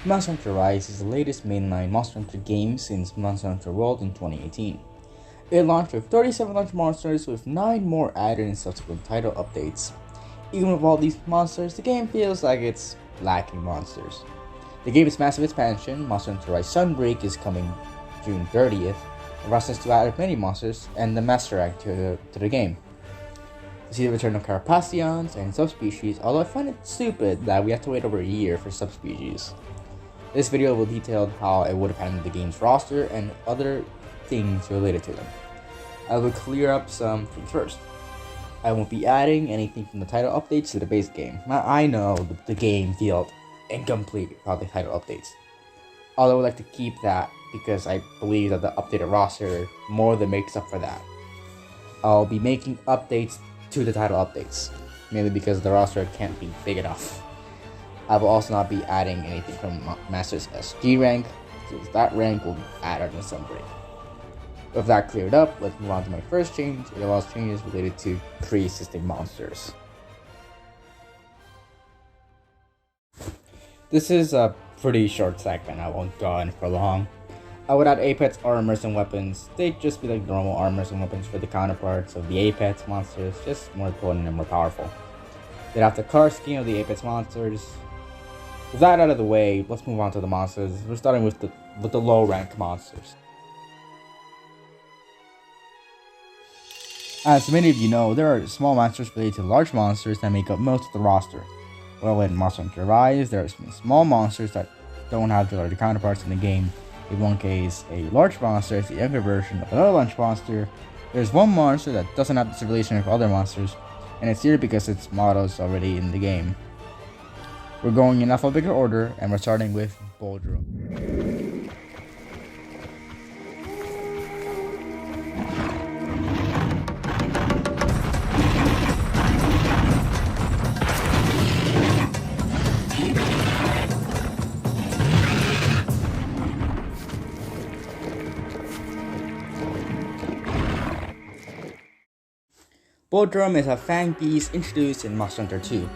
Monster Hunter Rise is the latest mainline Monster Hunter game since Monster Hunter World in 2018. It launched with 37 launch monsters with 9 more added in subsequent title updates. Even with all these monsters, the game feels like it's lacking monsters. The game's massive expansion, Monster Hunter Rise Sunbreak, is coming June 30th, and process to add many monsters and the Master Act to the game. To see the return of Carapaceons and subspecies, although I find it stupid that we have to wait over a year for subspecies. This video will detail how I would have handled the game's roster and other things related to them. I will clear up some things first. I won't be adding anything from the title updates to the base game. I know the game felt incomplete without the title updates. Although I would like to keep that because I believe that the updated roster more than makes up for that. I'll be making updates to the title updates, mainly because the roster can't be big enough. I will also not be adding anything from Master's SG rank, since that rank will be added in some break. With that cleared up, let's move on to my first change. It involves changes related to pre-existing monsters. This is a pretty short segment, I won't go on for long. I would add Apex armors and weapons. They'd just be like normal armors and weapons for the counterparts of the Apex monsters, just more potent and more powerful. They'd have the card scheme of the Apex monsters. With that out of the way, let's move on to the monsters. We're starting with the low rank monsters. As many of you know, there are small monsters related to large monsters that make up most of the roster. Well, in Monster Hunter Rise, there are some small monsters that don't have the larger counterparts in the game. In one case, a large monster is the younger version of another large monster. There's one monster that doesn't have this relation with other monsters, and it's here because its motto is already in the game. We're going in alphabetical order, and we're starting with Bulldrome. Bulldrome is a Fang beast introduced in Monster Hunter 2.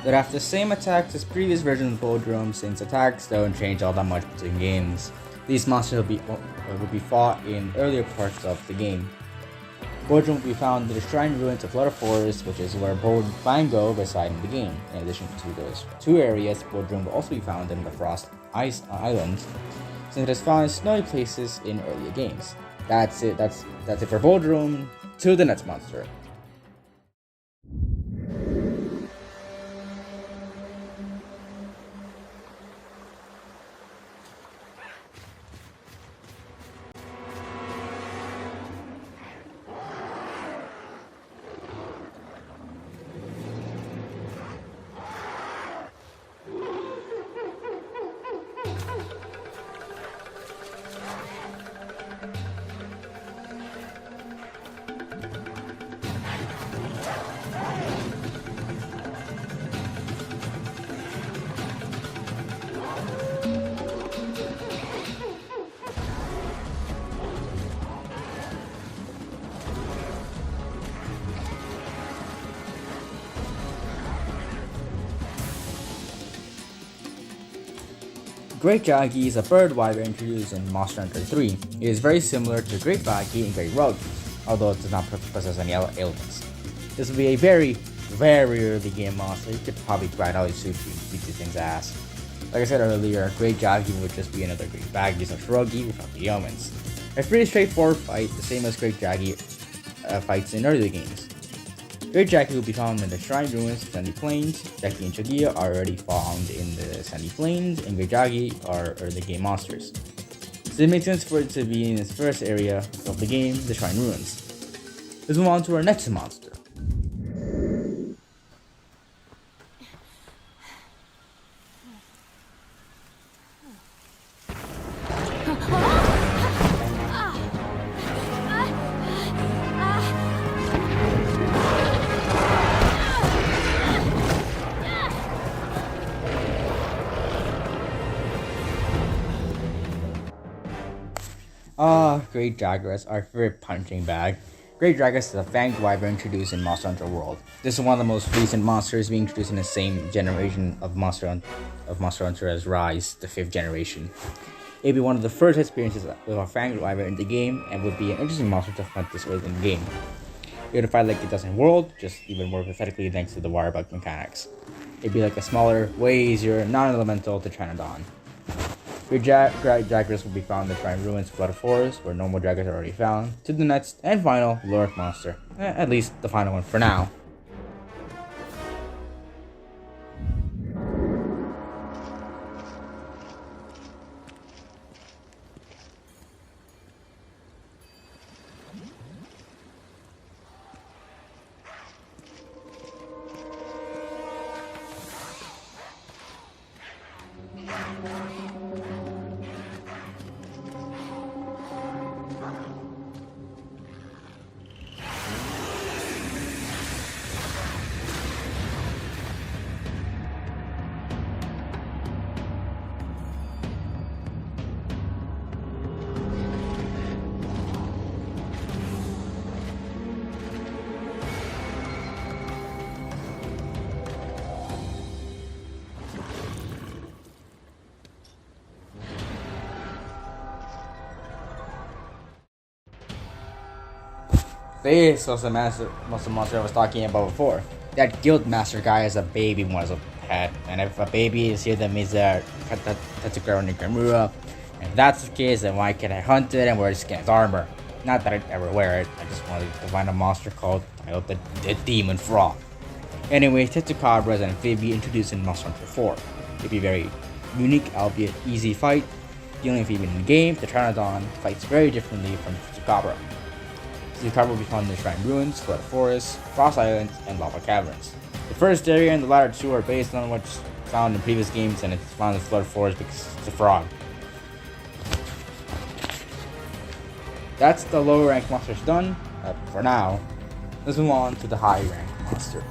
That have the same attacks as previous versions of Bulldrome, since attacks don't change all that much between games. These monsters will be fought in earlier parts of the game. Bulldrome will be found in the shrine ruins of Ludroth Forest, which is where Fango reside in the game. In addition to those two areas, Bulldrome will also be found in the Frost Ice Islands, since it is found in snowy places in earlier games. That's it for Bulldrome. To the next monster. Great Jaggi is a bird wyvern introduced in Monster Hunter 3. It is very similar to Great Jaggi and Great Rug, although it does not possess any ailments. This will be a very, very early game monster. You could probably grind all your suit to beat this thing's ass. Like I said earlier, Great Jaggi would just be another Great Jaggi or Shruggy without the ailments. A pretty straightforward fight, the same as Great Jaggi fights in earlier games. Great Jaggi will be found in the Shrine Ruins, Sandy Plains. Jaggi and Jaggi are already found in the Sandy Plains, and Great Jaggi are early game monsters. So it makes sense for it to be in its first area of the game, the Shrine Ruins. Let's move on to our next monster. Great Jagras, our favorite punching bag. Great Jagras is a fanged wyvern introduced in Monster Hunter World. This is one of the most recent monsters being introduced in the same generation of Monster Hunter as Rise, the 5th generation. It'd be one of the first experiences with a fanged wyvern in the game, and would be an interesting monster to hunt this early in the game. It would fight like it does in World, just even more pathetically thanks to the wire bug mechanics. It'd be like a smaller, way easier, non-elemental to Trinodon. Your Jagras will be found in the Shrine Ruins Flood Forest, where normal Jagras are already found, to the next and final Ludroth monster. At least the final one for now. This was the monster I was talking about before. That guild master guy has a baby was a pet, and if a baby is here, that means that Tetsucabra and Gamura. And if that's the case, then why can't I hunt it and wear its skin's armor? Not that I'd ever wear it, I just wanted to find a monster titled the Demon Frog. Anyway, Tetsucabra is an amphibian introduced in Monster Hunter 4. It'd be a very unique, albeit easy fight. The only amphibian in the game, the Trinodon, fights very differently from Tetsucabra. Tetsucabra will be found in the Shrine Ruins, Flood Forests, Frost Islands, and Lava Caverns. The first area and the latter two are based on what's found in previous games, and it's found in Flood Forest because it's a frog. That's the lower ranked monsters done, for now. Let's move on to the high ranked monster.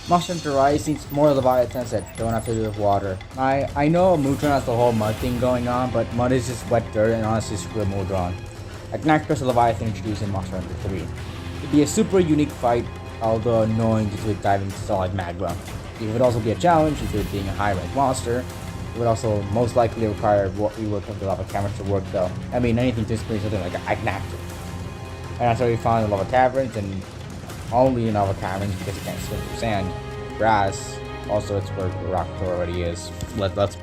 Monster Hunter Rise needs more Leviathans that don't have to do with water. I know Mudron has the whole mud thing going on, but mud is just wet dirt and honestly screw Mudron. Agnaktor is a Leviathan introduced in Monster Hunter 3. It'd be a super unique fight, although annoying due to it diving into solid magma. It would also be a challenge due to it being a high ranked monster. It would also most likely require rework of the lava caverns to work though. I mean anything to experience something like Agnaktor. And that's why we found the lava caverns, and only in lava caverns because it can't swim through sand. Grass, also it's where Agnaktor already is. Let's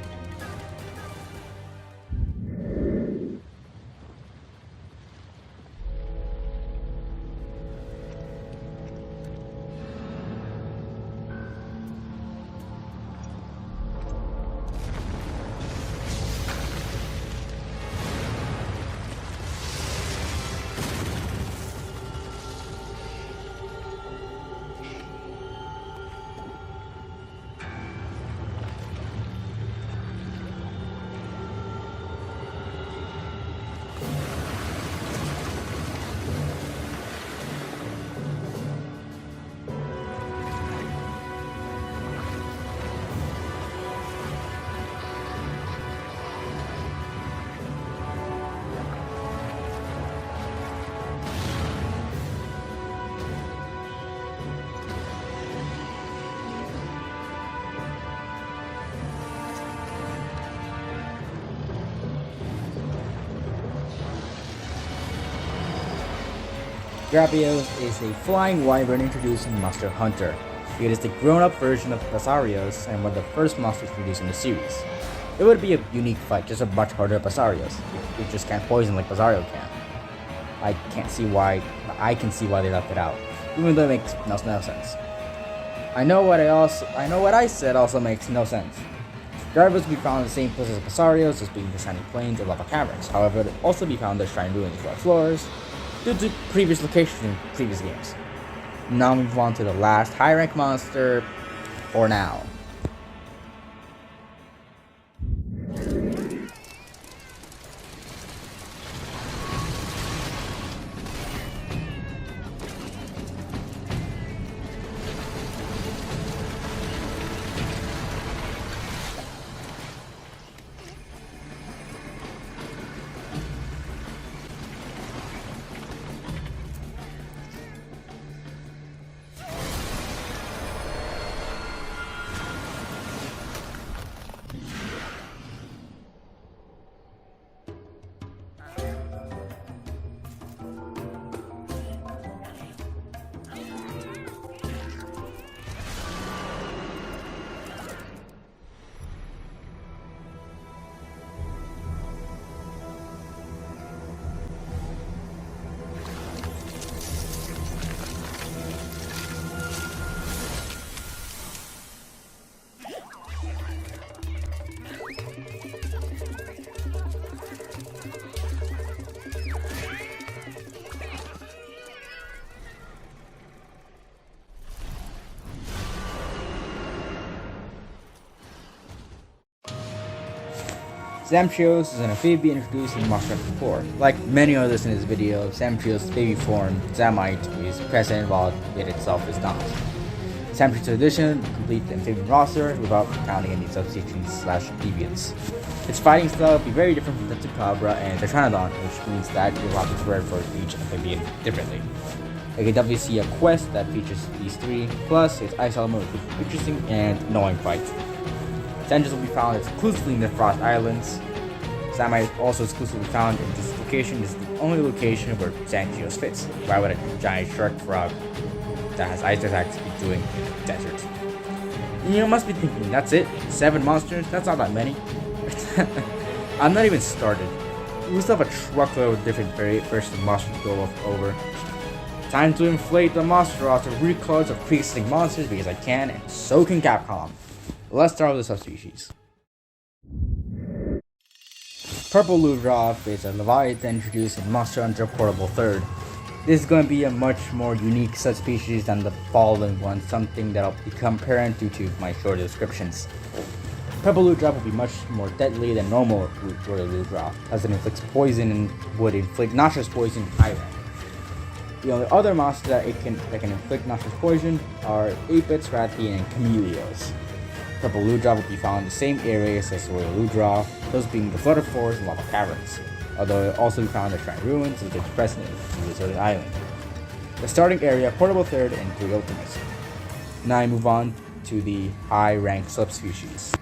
Gravios is a flying wyvern introduced in Monster Hunter. It is the grown-up version of Azure and one of the first monsters introduced in the series. It would be a unique fight, just a much harder Azure. It just can't poison like Azure can. I can see why they left it out, even though it makes no sense. I know what I said also makes no sense. Gravios will be found in the same places as Basarios, as being the sandy plains and lava caverns. However, it will also be found as shrine ruins throughout floors, due to previous locations in previous games. Now we move on to the last high rank monster for now. Zamtrios is an amphibian introduced in Monster Hunter 4. Like many others in this video, Zamtrios' baby form, Zamite, is present while it itself is not. Zamtrios edition complete the amphibian roster without counting any substitutions/deviants. Its fighting style will be very different from Tetsucabra and the Trinodon, which means that you'll have to prepare for each amphibian differently. You can definitely see a quest that features these three, plus its ice element will be interesting and annoying fight. Zamtrios will be found exclusively in the Frost Islands. Zamite is also exclusively found in this location. This is the only location where Zamtrios fits. Why would a giant shark frog that has ice attacks be doing in the desert? You must be thinking, that's it? 7 monsters? That's not that many. I'm not even started. We still have a truckload of different versions of monsters to go over. Time to inflate the monster roster with recolors of pre-existing monsters because I can, and so can Capcom. Let's start with the subspecies. Purple Ludroth is a Leviathan introduced in Monster Hunter Portable 3rd. This is going to be a much more unique subspecies than the following one, something that will become apparent due to my short descriptions. Purple Ludroth will be much more deadly than normal Ludroth, as it inflicts poison and would inflict noxious poison either. The only other monsters that can inflict noxious poison are Aphids, Rathalos, and Chameleons. Purple Ludroth will be found in the same areas as Royal Ludroth, those being the flooded forests and lava caverns, although it will also be found in shrine ruins and is present in the deserted island. The starting area, Portable 3rd and 3 Ultimates. Now I move on to the high rank subspecies.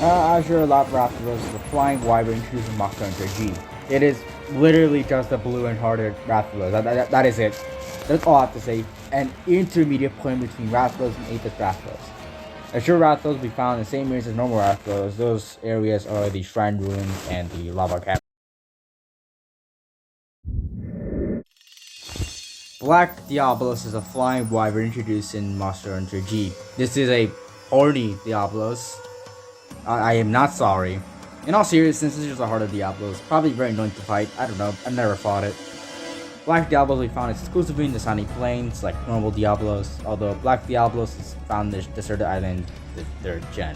Azure Rathalos is a flying wyvern introduced in Monster Hunter G. It is literally just a blue and hearted Rathalos. That is it. That's all I have to say. An intermediate point between Rathalos and Aphid Rathalos. Azure Rathalos will be found in the same areas as normal Rathalos. Those areas are the Shrine Ruins and the Lava Cavern. Black Diablos is a flying wyvern introduced in Monster Hunter G. This is a horny Diablos. I am not sorry. In all seriousness, this is just a heart of Diablos. Probably very annoying to fight. I don't know. I've never fought it. Black Diablos will be found exclusively in the sunny plains, like normal Diablos. Although Black Diablos is found in the deserted island, the 3rd gen.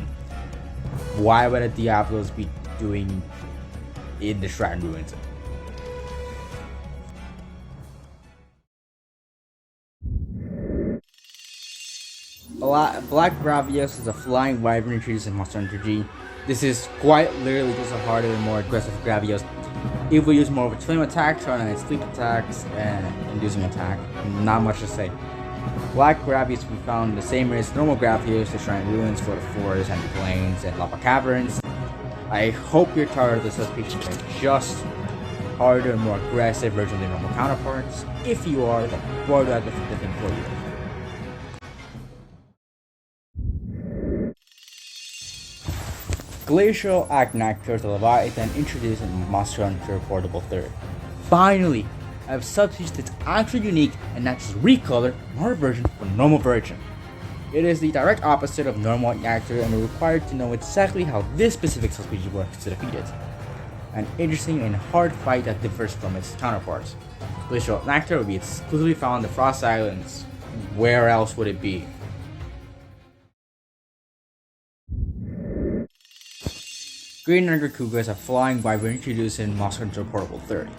Why would a Diablos be doing in the Shrine Ruins? Black Gravios is a flying wyvern introduced in Monster Hunter G. This is quite literally just a harder and more aggressive Gravios. It will use more of its flame attacks rather than its sleep attacks and inducing attack. Not much to say. Black Gravios we found in the same as normal Gravios, the Shrine Ruins, for the forests and plains and lava caverns. I hope you're tired of the suspicion of just harder and more aggressive version of their normal counterparts. If you are, then Board out the thing for you. Glacial Agnaktor the Leviathan introduced in Monster Hunter Portable 3rd. Finally, I have substitutes that's actually unique and not just recolored normal version for normal version. It is the direct opposite of normal Agnaktor, and we're required to know exactly how this specific subspecies works to defeat it. An interesting and hard fight that differs from its counterparts. Glacial Agnaktor would be exclusively found in the Frost Islands. Where else would it be? Green Narakuga is a flying wyvern introduced in Monster Hunter Portable 3rd.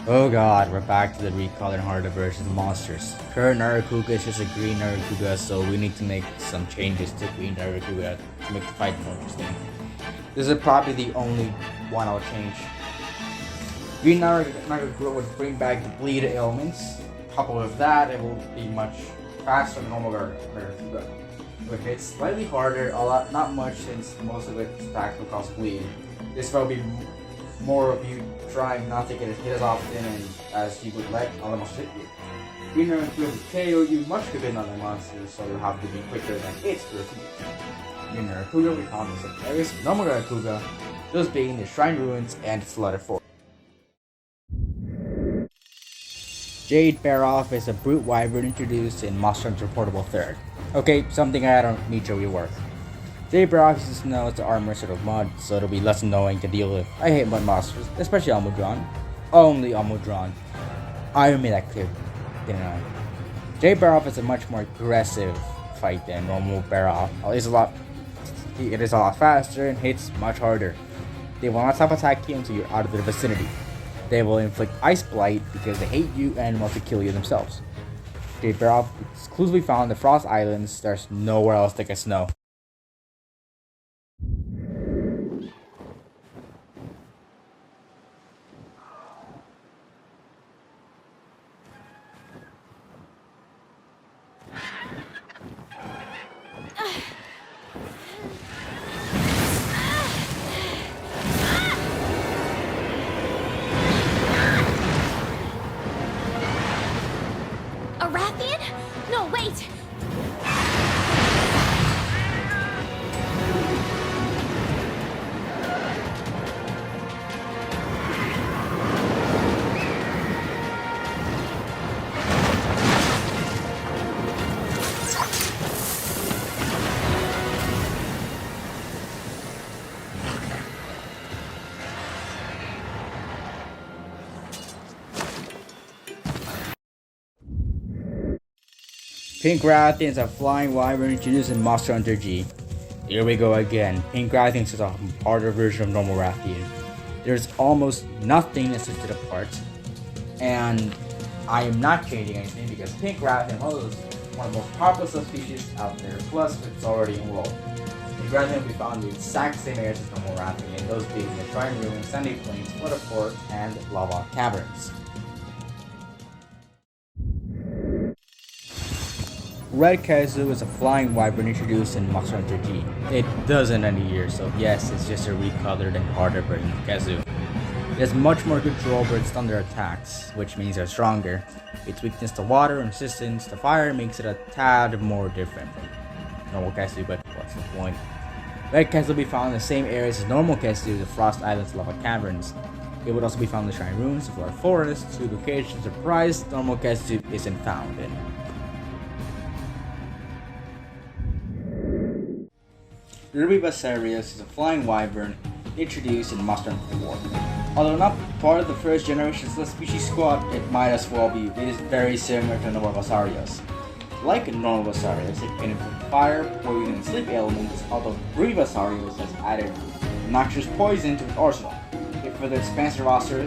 Oh god, we're back to the recolored and harder version of monsters. Current Narakuga is just a green Narakuga, so we need to make some changes to green Narakuga to make the fight more interesting. This is probably the only one I'll change. Green Narakuga would bring back the bleed elements. Coupled with that, it will be much faster than normal Narakuga. It hits slightly harder, not much since most of its attacks will cause bleed. This will be more of you trying not to get hit as often and as you would let other monsters hit you. Green Narakuga will KO you much quicker than other monsters, so you'll have to be quicker than it to defeat. Green Narakuga we found in some areas of normal Narakuga, those being the Shrine Ruins and Flooded Forest. Jade Baroff is a brute wyvern introduced in Monster Hunter Portable 3rd. Okay, something I don't need to rework. Jade Baroff uses snow as the armor instead of mud, so it'll be less annoying to deal with. I hate mud monsters, especially Almudron. Only Almudron. I made that clear, didn't I? Jade Baroff is a much more aggressive fight than normal Baroff. It is a lot faster and hits much harder. They will not stop attacking you until you're out of their vicinity. They will inflict Ice Blight because they hate you and want to kill you themselves. Jade Baroff is exclusively found in the Frost Islands. There's nowhere else that gets snow. No, wait! Pink Rathalos is a flying wyvern introduced in Monster Hunter G. Here we go again. Pink Rathalos is a harder version of normal Rathalos. There's almost nothing that sets it apart, and I am not changing anything because Pink Rathalos is one of the most popular subspecies out there, plus it's already enrolled. Pink Rathalos will be found in the exact same areas as normal Rathalos, those being the Shrine Ruins, Sandy Plains, Waterford, and Lava Caverns. Red Kazoo is a flying wyvern introduced in Monster Hunter G. It doesn't end a year, so yes, it's just a recolored and harder version of Kazoo. It has much more control over its thunder attacks, which means they're stronger. Its weakness to water and resistance to fire makes it a tad more different from normal Kazoo, but what's the point? Red Kazoo will be found in the same areas as normal Kazoo, the Frost Islands, Lava Caverns. It would also be found in the Shrine Ruins, the Flood Forests, two locations surprised normal Kazoo isn't found in. Rathalos is a flying wyvern introduced in Monster Hunter World. Although not part of the first generation species squad, it might as well be. It is very similar to normal Rathalos. Like normal Rathalos, it can inflict fire, poison, and sleep elements, although Rathalos has added noxious poison to its arsenal. It further expands the roster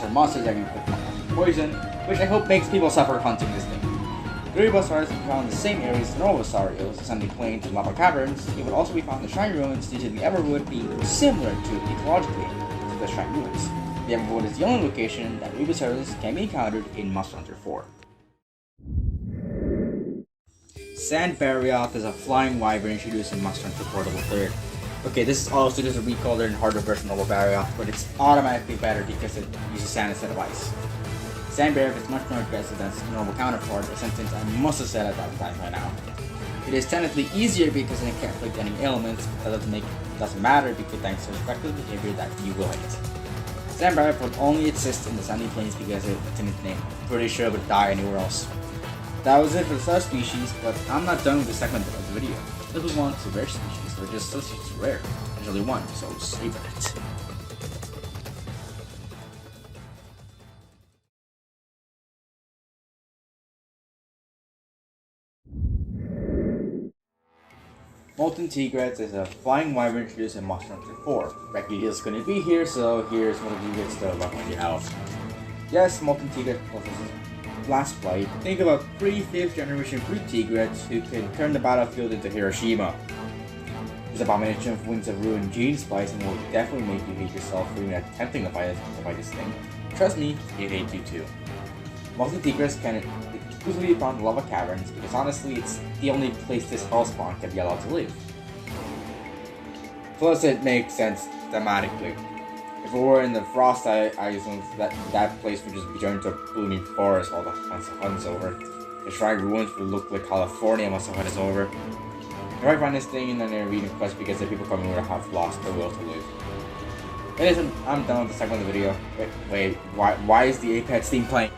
monsters that can inflict poison, which I hope makes people suffer hunting this thing. Gravios stars can be found in the same areas as normal Zamtrios, the sandy plains and lava caverns. It would also be found in shrine ruins due to the Everwood being similar to ecologically to the shrine ruins. The Everwood is the only location that Usurpers can be encountered in Monster Hunter 4. Sand Barrioth is a flying wyvern introduced in Monster Hunter 4 Level 3rd. Okay, this is also just a recolored and harder version of Barrioth, but it's automatically better because it uses sand instead of ice. Sand Barrioth is much more aggressive than its normal counterpart, a sentence I must have said 1,000 times by now. It is technically easier because it can't inflict any ailments, but that doesn't matter because thanks to its reckless behavior that you will hit. Sand Barrioth would only exist in the sandy plains because it's in its name. Pretty sure it would die anywhere else. That was it for the subspecies, but I'm not done with this segment of the video. Let's move on to rare species, which is such rare. There's only one, so savor it. Molten Tigrex is a flying wyvern introduced in Monster Hunter 4. Jaggi is going to be here, so here's one of you gets to recommend it out. Yes, Molten Tigrex possesses Blast Blight. Think of a pre-5th generation brute Tigrex who can turn the battlefield into Hiroshima. His abomination of Wings of Ruin Gene Spice and will definitely make you hate yourself for even attempting to fight this thing. Trust me, it hates you too. Molten Tigrex can exclusively be found in lava caverns because honestly it's the only place this hellspawn can be allowed to live. Plus it makes sense thematically. If it were in the Frost Islands, that place would just be turned into a blooming forest while the hunt is over. The shrine ruins would look like California once the hunt is over. If I find this thing in an arena quest because the people coming would have lost their will to live. Anyways, I'm done with the segment of the video. Wait, why is the Apex theme playing?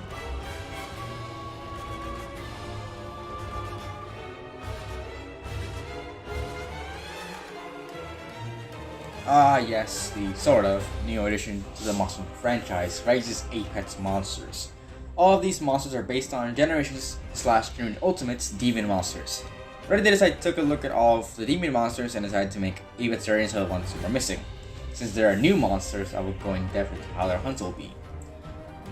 Ah yes, the sort of new addition to the Monster Hunter franchise, raises Apex monsters. All of these monsters are based on Generations/June Ultimate's Demon monsters. What I did is I took a look at all of the Demon monsters and decided to make Apex variants of the ones who are missing. Since there are new monsters, I would go in depth into how their hunts will be.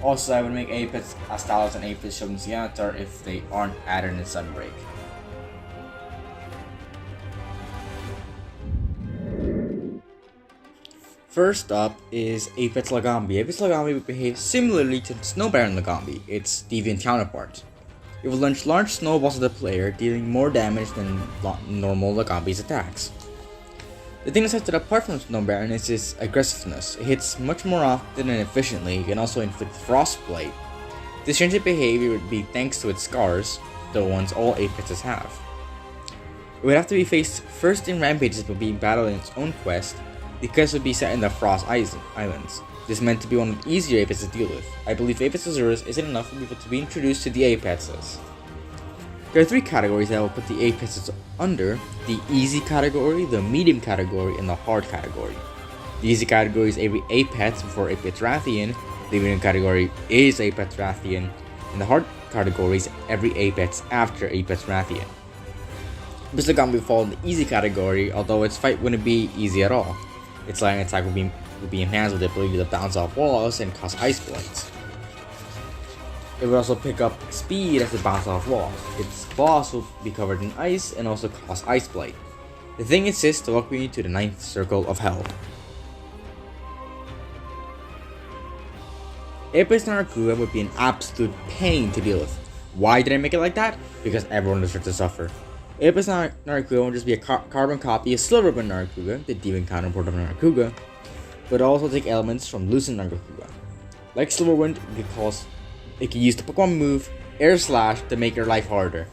Also, I would make Apex Rathalos and Apex Agnaktor if they aren't added in Sunbreak. First up is Apex Lagambi. Apex Lagambi would behave similarly to Snow Baron Lagambi, its deviant counterpart. It will launch large snowballs at the player, dealing more damage than normal Lagambi's attacks. The thing that sets it apart from Snow Baron is its aggressiveness. It hits much more often and efficiently, it can also inflict Frostblight. This change in behavior would be thanks to its scars, the ones all Apexes have. It would have to be faced first in rampages but being battled in its own quest, because it would be set in the Frost Islands. This is meant to be one of the easier Apexes to deal with. I believe Apex Azure isn't enough for people to be introduced to the Apexes. There are 3 categories that will put the Apexes under: the easy category, the medium category, and the hard category. The easy category is every Apex before Apex Rathian, the medium category is Apex Rathian, and the hard category is every Apex after Apex Rathian. Apex Lagambi would fall in the easy category, although its fight wouldn't be easy at all. Its lightning attack would be enhanced with the ability to bounce off walls and cause ice blights. It would also pick up speed as it bounces off walls. Its boss will be covered in ice and also cause ice blight. The thing insists to welcome you to the 9th circle of hell. Apex Nargacuga would be an absolute pain to deal with. Why did I make it like that? Because everyone deserves to suffer. Apex Nargacuga won't just be a carbon copy of Silverburn Nargacuga, the demon counterpart of Nargacuga, but also take elements from Lucent Nargacuga. Like Silverwind, it can use the Pokemon move Air Slash to make your life harder.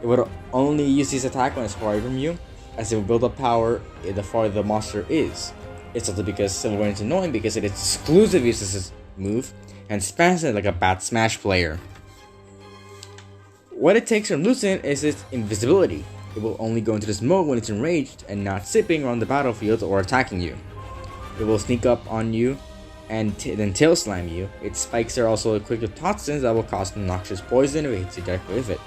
It would only use this attack when it's far away from you, as it will build up power the farther the monster is. It's also because Silverwind is annoying because it exclusively uses this move and spams it like a bad Smash player. What it takes from Lucent is its invisibility. It will only go into this mode when it's enraged and not zipping around the battlefield or attacking you. It will sneak up on you and then tail slam you. Its spikes are also equipped with toxins that will cause noxious poison if it hits you directly with it.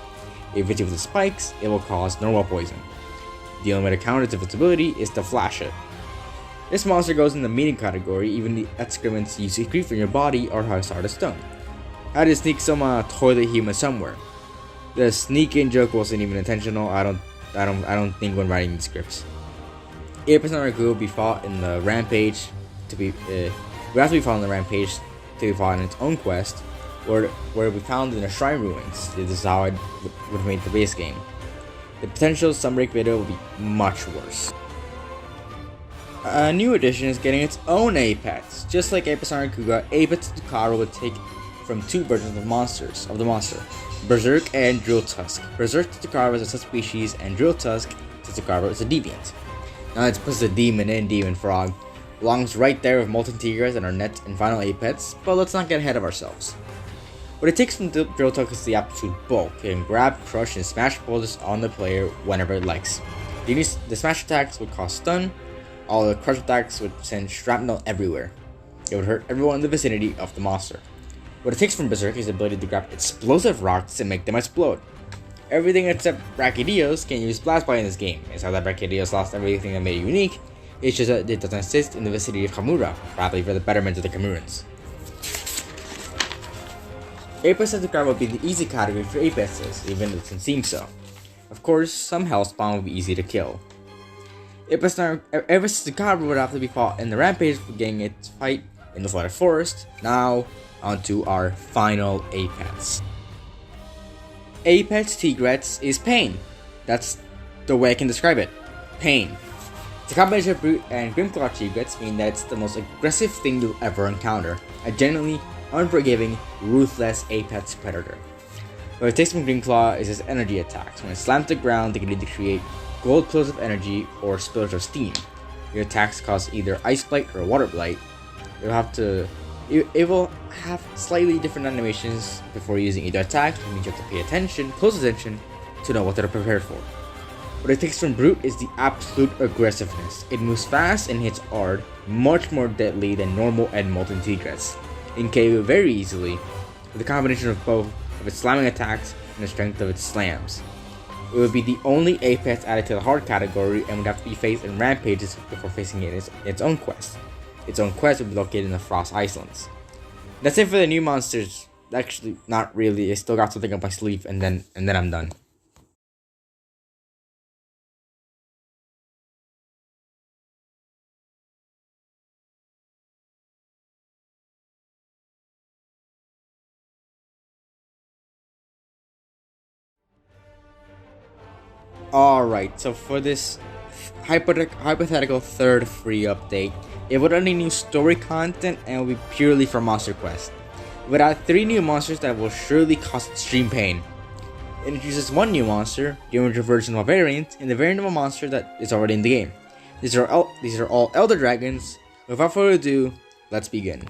If it hits you with the spikes, it will cause normal poison. The only way to counter its invincibility is to flash it. This monster goes in the medium category. Even the excrements you secrete from your body are how hard to stun. How to sneak some toilet human somewhere. The sneak in joke wasn't even intentional. I don't think when writing the scripts. 8% of our group will be fought in the rampage we have to be fought on the rampage to be fought in its own quest, where we found in the shrine ruins. This is how it would have made the base game. The potential Sunbreak video will be much worse. A new addition is getting its own Apex. Just like Apex Kuga, Apex Tetsucabra will take from two versions of the monster, Berserk and Drill Tusk. Berserk Tetsucabra is a subspecies, and Drill Tusk Tetsucabra is a deviant. Now let's put the demon in Demon Frog. Belongs right there with Molten Tigers and our net and final Apex, but let's not get ahead of ourselves. What it takes from the Drill Tusk is the absolute bulk. It can grab, crush, and smash boulders on the player whenever it likes. The smash attacks would cause stun, all the crush attacks would send shrapnel everywhere. It would hurt everyone in the vicinity of the monster. What it takes from Berserk is the ability to grab explosive rocks and make them explode. Everything except Brachydios can use Blast Bite in this game. It's not that Brachydios lost everything that made it unique, it's just that it doesn't exist in the vicinity of Kamura, probably for the betterment of the Kamurans. Apex Tetsucabra would be the easy category for Apexes, even though it doesn't seem so. Of course, some Hellspawn would be easy to kill. Apex Tetsucabra would have to be fought in the rampage for getting its fight in the Flooded Forest. Now, onto our final Apex. Apex Tigrex is pain. That's the way I can describe it. Pain. The combination of Brute and Grimclaw Tigrex mean that it's the most aggressive thing you'll ever encounter. A genuinely unforgiving, ruthless Apex predator. What it takes from Grimclaw is his energy attacks. When it slams the ground, they can either create gold explosive energy or spillage of steam. Your attacks cause either Ice Blight or Water Blight. It will have slightly different animations before using either attack, which means you have to pay close attention, to know what they're prepared for. What it takes from Brute is the absolute aggressiveness. It moves fast and hits hard, much more deadly than normal and Molten Tigrex. It can KO very easily, with a combination of both of its slamming attacks and the strength of its slams. It would be the only Apex added to the hard category and would have to be faced in rampages before facing it in its own quest. Its own quest would be located in the Frost Islands. That's it for the new monsters. Actually, not really. I still got something up my sleeve, and then I'm done. Alright, so for this hypothetical third free update, it would add new story content and will be purely for Monster Quest. It would add 3 new monsters that will surely cause extreme pain. It introduces 1 new monster, the original version of a variant, and the variant of a monster that is already in the game. These are all Elder Dragons. Without further ado, let's begin.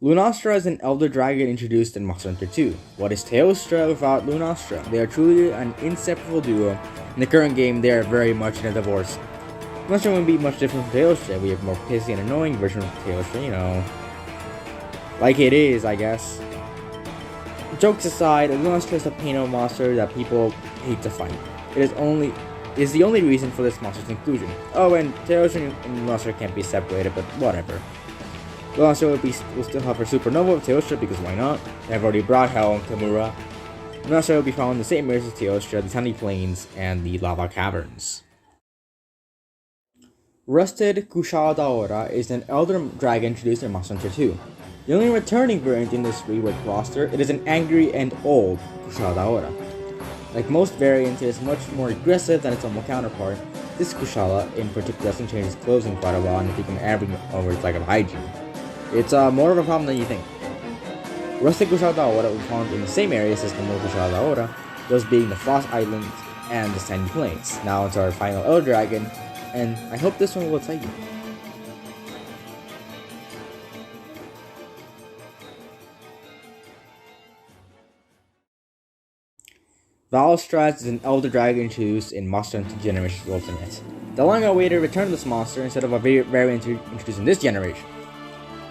Lunastra is an Elder Dragon introduced in Monster Hunter 2. What is Teostra without Lunastra? They are truly an inseparable duo. In the current game, they are very much in a divorce. Lunastra wouldn't be much different from Teostra. We have a more pissy and annoying version of Teostra, you know. Like it is, I guess. Jokes aside, Lunastra is a painful monster that people hate to fight. It is the only reason for this monster's inclusion. Oh, and Teostra and Lunastra can't be separated, but whatever. Lunastra will still have her Supernova with Teostra because why not? I've already brought Hell and Kamura. Lunastra will be found in the same areas as Teostra, the Tiny Plains, and the Lava Caverns. Rusted Kushadaora is an Elder Dragon introduced in Monster Hunter 2. The only returning variant in this reworked roster, it is an angry and old Kushadaora. Like most variants, it is much more aggressive than its normal counterpart. This Kushala, in particular, doesn't change its clothes in quite a while and become average over its lack of hygiene. It's more of a problem than you think. Rusted Kushadaora will be found in the same areas as the normal Kushadaora, those being the Frost Islands and the Sandy Plains. Now it's our final Elder Dragon, and I hope this one will excite you. Valstrat is an Elder Dragon introduced in Monster Hunter Generation Ultimate. The long-awaited return of this monster instead of a variant introduced in this generation.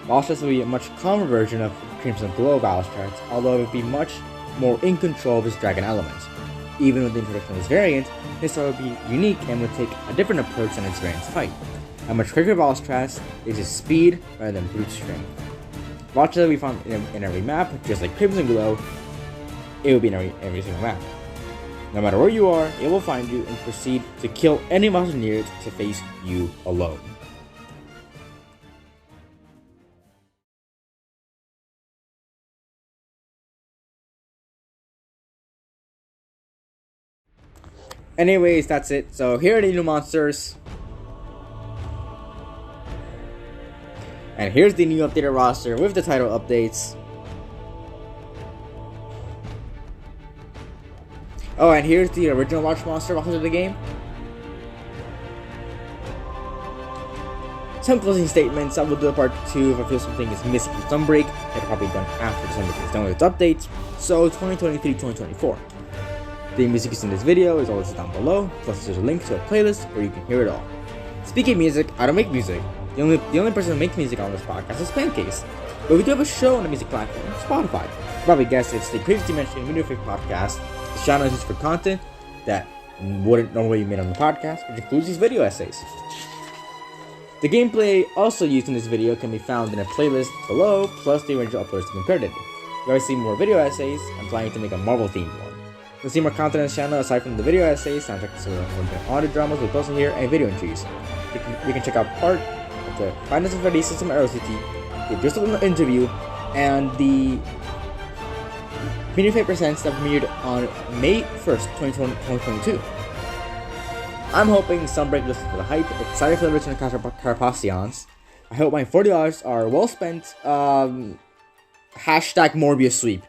Valstrat will be a much calmer version of Crimson Glow Valstrat, although it would be much more in control of his dragon element. Even with the introduction of this variant, this will be unique and would take a different approach than its variant's fight. A much quicker Valstrat is his speed rather than brute strength. Watches will be found in every map, just like Crimson Glow. It will be in every single map. No matter where you are, it will find you and proceed to kill any monster near it to face you alone. Anyways, that's it. So here are the new monsters. And here's the new updated roster with the title updates. Oh, and here's the original large monster rosters of the game. Some closing statements. I will do a part 2 if I feel something is missing from Sunbreak. It'll probably be done after Sunbreak is done with its updates. So 2023-2024. The music is in this video is always down below, plus there's a link to a playlist where you can hear it all. Speaking of music, I don't make music. The only person who makes music on this podcast is Pancakes. But we do have a show on the music platform, Spotify. You probably guessed it's the previously mentioned Video Fake podcast. This channel is used for content that wouldn't normally be made on the podcast, which includes these video essays. The gameplay also used in this video can be found in a playlist below, plus the original uploads have been credited. If you guys see more video essays, I'm planning to make a Marvel themed one. To see more content on this channel aside from the video essays, soundtrack to audio dramas with also here and video entries. You can check out part of the Finance of Ready System Arrow City, the Just a Little Interview, and the Video Fate Presents that premiered on May 1st, 2022. I'm hoping Sunbreak listens to the hype, excited for the return of Carapacians. I hope my $40 are well spent. Hashtag Morbius Sweep.